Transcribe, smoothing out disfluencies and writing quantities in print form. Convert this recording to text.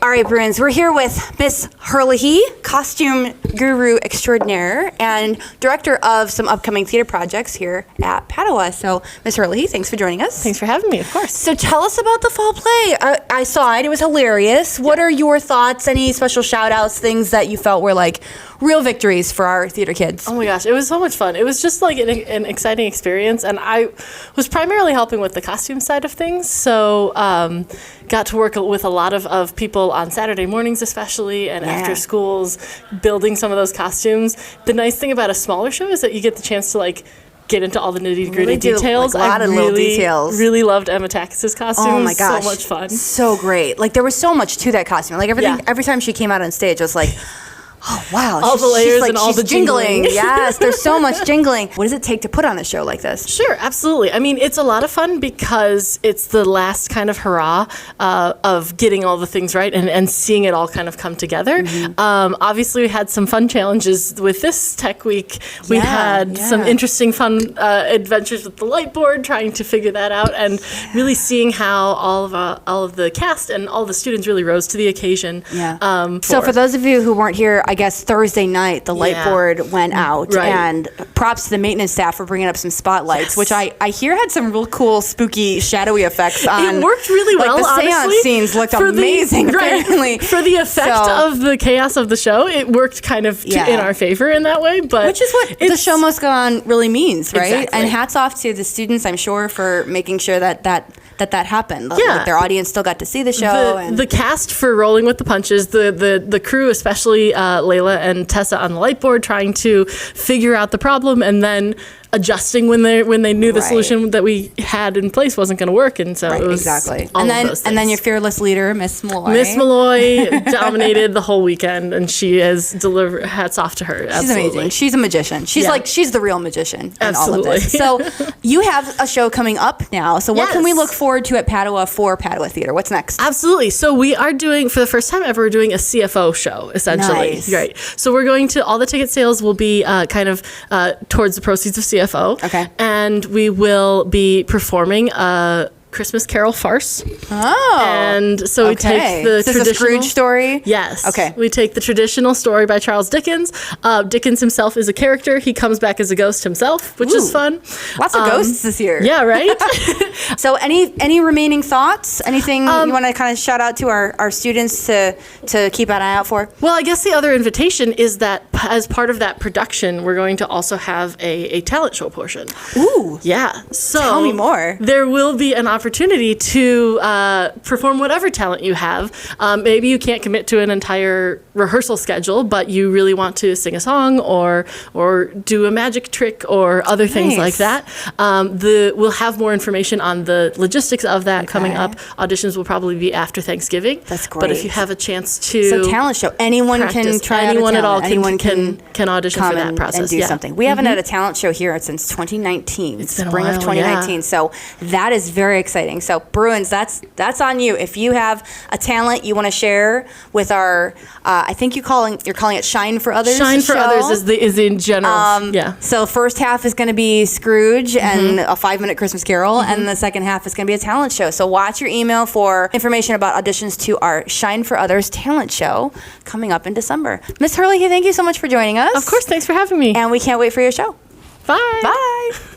All right, Bruins, we're here with Miss Herlihy, costume guru extraordinaire and director of some upcoming theater projects here at Padua. So, Miss Herlihy, thanks for joining us. Thanks for having me, of course. So tell us about the fall play. I saw it. It was hilarious. What are your thoughts? Any special shout-outs, things that you felt were like real victories for our theater kids? Oh my gosh, it was so much fun. It was just like an exciting experience, and I was primarily helping with the costume side of things, so got to work with a lot of people on Saturday mornings especially, and after schools, building some of those costumes. The nice thing about a smaller show is that you get the chance to like get into all the nitty-gritty details. Like a lot of little details. Really loved Emma Takis' costume. Oh my gosh. So much fun. So great. Like there was so much to that costume. Like everything, every time she came out on stage, I was like, oh, wow. All the layers and all the jingling. Yes, there's so much jingling. What does it take to put on a show like this? Sure, absolutely. I mean, it's a lot of fun because it's the last kind of hurrah of getting all the things right and seeing it all kind of come together. Mm-hmm. Obviously, we had some fun challenges with this tech week. We had some interesting, fun adventures with the light board, trying to figure that out, and really seeing how all of the cast and all the students really rose to the occasion. Yeah. So for those of you who weren't here, I guess Thursday night, the light board went out, and props to the maintenance staff for bringing up some spotlights, which I hear had some real cool, spooky, shadowy effects on. It worked really well, the honestly. seance scenes looked amazing, apparently. For the effect of the chaos of the show, it worked kind of in our favor in that way. But which is what the show must go on really means, right? Exactly. And hats off to the students, I'm sure, for making sure that happened. Like their audience still got to see the show. The cast for rolling with the punches, the crew, especially Layla and Tessa on the light board, trying to figure out the problem and then adjusting when they knew the solution that we had in place wasn't going to work, and so it was all of those things. And then your fearless leader, Miss Malloy. Miss Malloy dominated the whole weekend, and she has delivered. Hats off to her. She's amazing. She's a magician. She's the real magician in all of this. So you have a show coming up now. So what can we look forward to at Padua for Padua Theater? What's next? Absolutely. So we are doing, for the first time ever, we're doing a CFO show, essentially. Nice. Right. So we're going to, all the ticket sales will be kind of towards the proceeds of CFO. Okay. And we will be performing a Christmas Carol farce. Oh. And so we take the Is this a Scrooge story? Yes. Okay. We take the traditional story by Charles Dickens. Dickens himself is a character. He comes back as a ghost himself, which is fun. Lots of ghosts this year. Yeah, right? So any remaining thoughts? Anything you want to kind of shout out to our students to keep an eye out for? Well, I guess the other invitation is that as part of that production, we're going to also have a talent show portion. Ooh. Yeah. So tell me more. There will be an opportunity to perform whatever talent you have. Maybe you can't commit to an entire rehearsal schedule, but you really want to sing a song or do a magic trick or other things like that. We'll have more information on the logistics of that coming up. Auditions will probably be after Thanksgiving. That's great. But if you have a chance to talent show, anyone can try anyone out a at all anyone can audition for that process and do something. We haven't had a talent show here since 2019. It's been spring a while, of 2019. So that is very exciting. So Bruins, that's on you. If you have a talent you want to share with our, I think you're calling it Shine for Others. Shine for Others is in general. So first half is going to be Scrooge and a 5-minute Christmas Carol, and the second half is going to be a talent show. So watch your email for information about auditions to our Shine for Others talent show coming up in December. Miss Herlihy, thank you so much for joining us. Of course, thanks for having me. And we can't wait for your show. Bye. Bye.